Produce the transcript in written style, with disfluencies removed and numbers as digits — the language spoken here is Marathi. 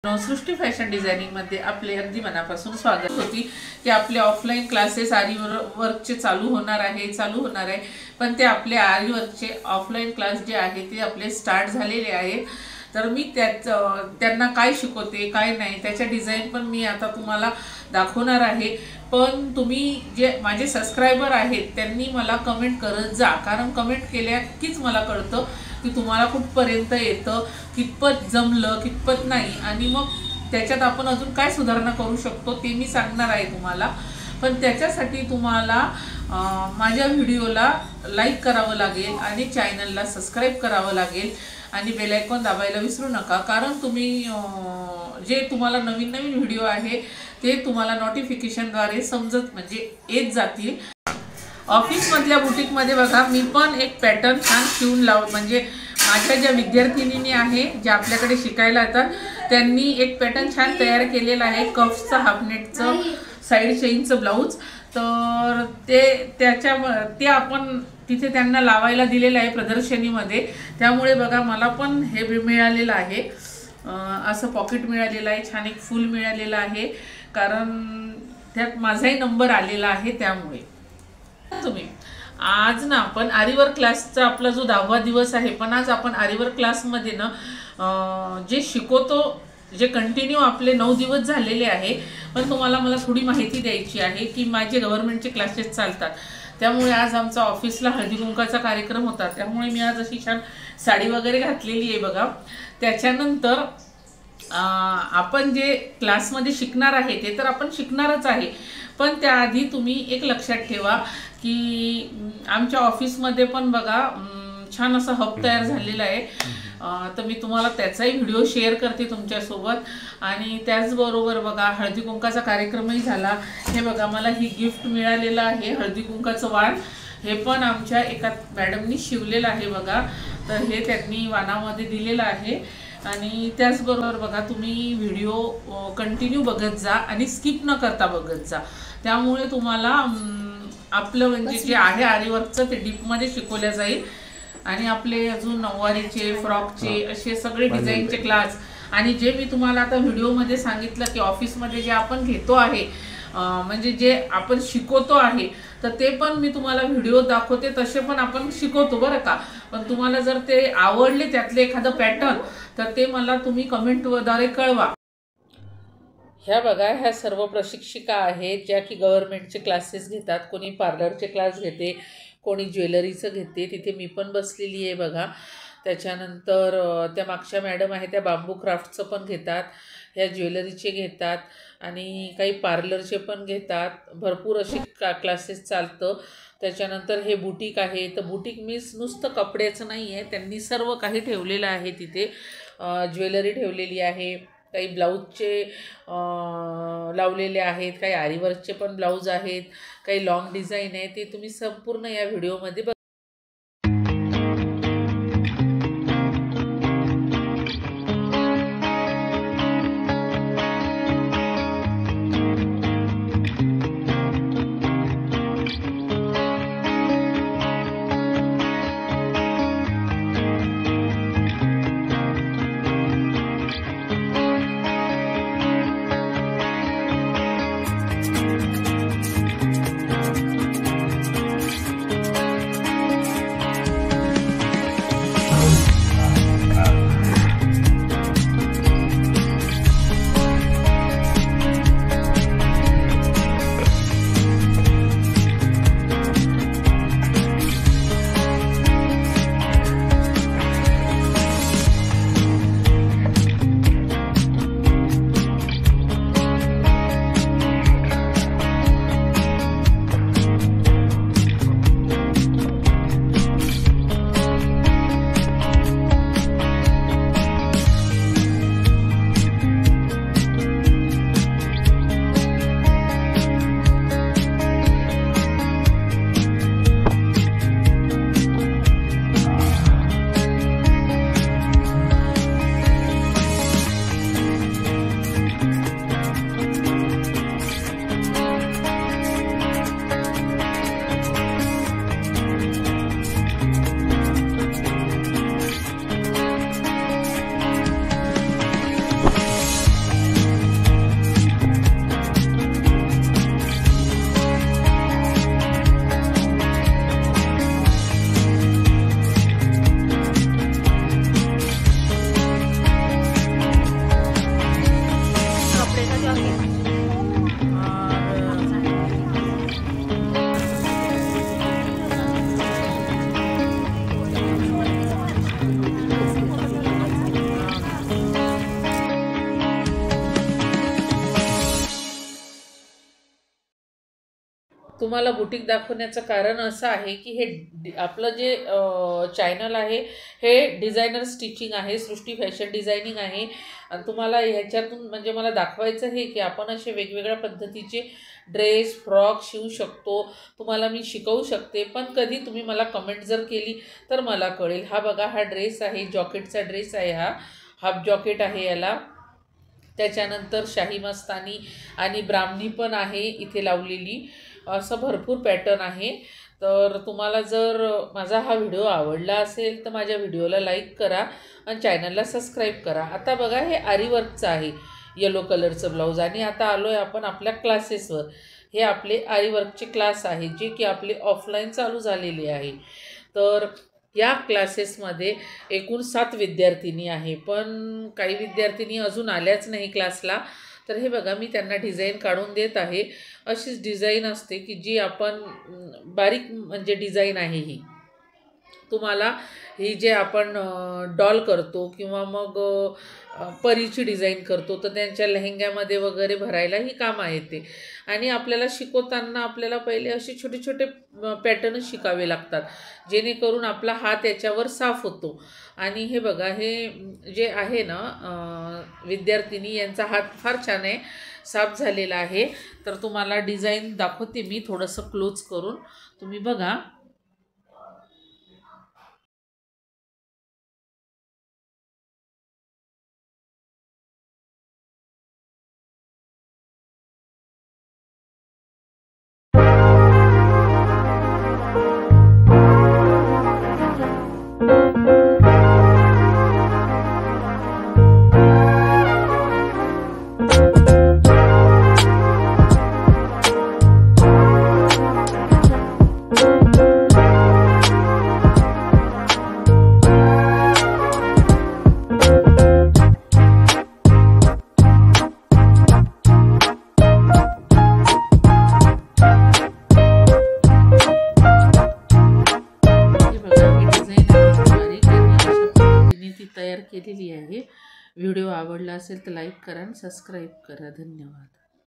सृष्टी फॅशन डिझायनिंग मध्ये आपले अगदी मनापासून स्वागत होती की आपले ऑफलाईन क्लासेस आरी वर्कचे चालू होणार आहे पण ते आपले आरी वर्कचे ऑफलाईन क्लास जे आहे ते आपले स्टार्ट झालेले आहेत। तर मी त्यांना काय शिकवते काय नाही त्याच्या डिझाइन पण मी आता तुम्हाला दाखवणार आहे। पण तुम्ही जे माझे सबस्क्रायबर आहेत त्यांनी मला कमेंट करत जा, कारण कमेंट केल्या कीच मला कळतं की तुम्हाला कुठपर्यंत येतं, कितपत जमलं कितपत नाही, आणि मग त्याच्यात आपण अजून काय सुधारणा करू शकतो ते मी सांगणार आहे तुम्हाला। पण त्याच्यासाठी तुम्हाला माझ्या व्हिडिओला लाईक करावं लागेल आणि चॅनलला सबस्क्राइब करावं लागेल आणि बेल आयकॉन दाबायला विसरू नका, कारण तुम्ही जे तुम्हाला नवीन नवीन व्हिडिओ आहे ते तुम्हाला नोटिफिकेशनद्वारे समजत म्हणजे येत जातील। ऑफिस मधल्या बुटीक मध्ये बघा मी पण एक पॅटर्न छान शिवून म्हणजे माझ्या ज्या विद्यार्थिनींनी आहे ज्या आपल्याकडे शिकायला येतात त्यांनी एक पॅटर्न छान तयार केलेला आहे, कफ्सचा हाफनेटचं साइड चेनचं ब्लाउज। तर ते आपण तिथे त्यांना लावायला दिलेलं आहे प्रदर्शनीमध्ये। त्यामुळे बघा मला पण हे मिळालेलं आहे, असं पॉकेट मिळालेलं आहे, छान एक फुल मिळालेलं आहे, कारण त्यात माझाही नंबर आलेला आहे। त्यामुळे तुम्ही आज ना आपण आरीवर्क क्लासचा आपला जो 10वा दिवस आहे, पण आज आपण आरीवर्क क्लासमध्ये ना जे शिकवतो जे कंटिन्यू आपले 9 दिवस झालेले आहे, पण तुम्हाला मला थोडी माहिती द्यायची आहे की माझे गव्हर्नमेंटचे क्लासेस चालतात। त्यामुळे आज आमचा ऑफिसला हळदी कुंकाचा कार्यक्रम होता, त्यामुळे मी आज अशी छान साडी वगैरे घातलेली आहे बघा। त्याच्यानंतर आपण जे क्लासमध्ये शिकणार आहे ते तर आपण शिकणारच आहे, पण त्याआधी तुम्ही एक लक्षात ठेवा की आमच्या ऑफिसमध्ये पण बघा छान असा हब तयार झालेला आहे। तर मी तुम्हाला त्याचाही व्हिडिओ शेअर करते तुमच्यासोबत। आणि त्याचबरोबर बघा हळदी कुंकाचा कार्यक्रमही झाला। हे बघा मला ही गिफ्ट मिळालेलं आहे, हळदी कुंकाचं वाण, हे पण आमच्या एका मॅडमनी शिवलेलं आहे बघा। तर हे त्यांनी वाणामध्ये दिलेलं आहे। आणि त्याचबरोबर बघा तुम्ही व्हिडिओ कंटिन्यू बघत जा आणि स्किप न करता बघत जा, त्यामुळे तुम्हाला आपलं म्हणजे जे आहे आरीवर्कचं ते डीपमध्ये शिकवल्या जाईल। आणि आपले अजून नऊवारीचे फ्रॉकचे असे सगळे डिझाईनचे क्लास, आणि जे मी तुम्हाला आता व्हिडिओमध्ये सांगितलं की ऑफिसमध्ये जे आपण घेतो आहे म्हणजे जे आपण शिकवतो आहे, तर ते पण मी तुम्हाला व्हिडिओ दाखवते, तसे पण आपण शिकवतो बरं का। पण तुम्हाला जर ते आवडले त्यातले एखादं पॅटर्न तर ते मला तुम्ही कमेंटद्वारे कळवा। ह्या बघा ह्या सर्व प्रशिक्षिका आहेत ज्या की गव्हर्नमेंटचे क्लासेस घेतात, कोणी पार्लरचे क्लास घेते, कोणी ज्वेलरीचं घेते, तिथे मी पण बसलेली आहे बघा। त्याच्यानंतर त्या मागच्या मॅडम आहे त्या बांबू क्राफ्टचं पण घेतात, ह्या ज्वेलरीचे घेतात आणि काही पार्लरचे पण घेतात, भरपूर अशी क्लासेस चालतं। त्याच्यानंतर हे बुटीक आहे, तर बुटीक मीन्स नुसतं कपड्याचं नाही आहे, त्यांनी सर्व काही ठेवलेलं आहे तिथे, ज्वेलरी ठेवलेली आहे, काही ब्लाऊजचे लावलेले आहेत, काही आरीवर्कचे पण ब्लाऊज आहेत, काही लॉंग डिझाईन आहे, ते तुम्ही संपूर्ण या व्हिडिओमध्ये बघा। तुम्हाला बुटीक दाखवण्याचं कारण असं आहे की हे आपलं जे चॅनल आहे हे डिझायनर स्टिचिंग आहे, सृष्टी फॅशन डिझायनिंग आहे. आणि तुम्हाला ह्याच्यातून म्हणजे मला दाखवायचं आहे की आपण असे वेगवेगळ्या पद्धतीचे ड्रेस फ्रॉक शिवू शकतो. तुम्हाला मी शिकवू शकते, पण कधी तुम्ही मला कमेंट जर केली तर मला कळेल. हा बघा, हा ड्रेस आहे, जॉकेटचा ड्रेस आहे, हा हाफ जॉकेट आहे याला. त्याच्यानंतर शाही मस्तानी आणि ब्राह्मणी पण आहे इथे लावलेली. असं भरपूर पॅटर्न आहे. तर तुम्हाला जर माझा हा व्हिडिओ आवडला असेल तर माझ्या व्हिडिओला लाईक करा आणि चॅनलला सबस्क्राईब करा. आता बघा, हे आरी वर्कचं आहे, येलो कलरचं ब्लाऊज. आणि आता आलो आहे आपण आपल्या क्लासेसवर. हे आपले आरी वर्कचे क्लास आहे जे की आपले ऑफलाईन चालू झालेले आहे. तर या क्लासेसमध्ये एकूण 7 विद्यार्थिनी आहे, पण काही विद्यार्थिनी अजून आल्याच नाही क्लासला. तर हे बघा, मी त्यांना डिझाईन काढून देत आहे. अशीच डिझाईन असते की जी आपण बारीक म्हणजे डिझाईन आहे ही. तुम्हाला ही जे आपण डॉल करतो किंवा मग परीची डिझाईन करतो तर त्यांच्या लेहंग्यामध्ये वगैरे भरायला ही काम आहे ते. आणि आपल्याला शिकवताना आपल्याला पहिले असे छोटे छोटे पॅटर्न शिकावे लागतात जेणेकरून आपला हात याच्यावर साफ होतो. आणि हे बघा, हे जे आहे ना विद्यार्थिनी, यांचा हात फार छान आहे, साफ झालेला आहे. तर तुम्हाला डिझाईन दाखवते मी थोडंसं क्लोज करून, तुम्ही बघा. तयार केलेली आहे. व्हिडिओ आवडला असेल तर लाईक करा आणि सबस्क्राईब करा. धन्यवाद.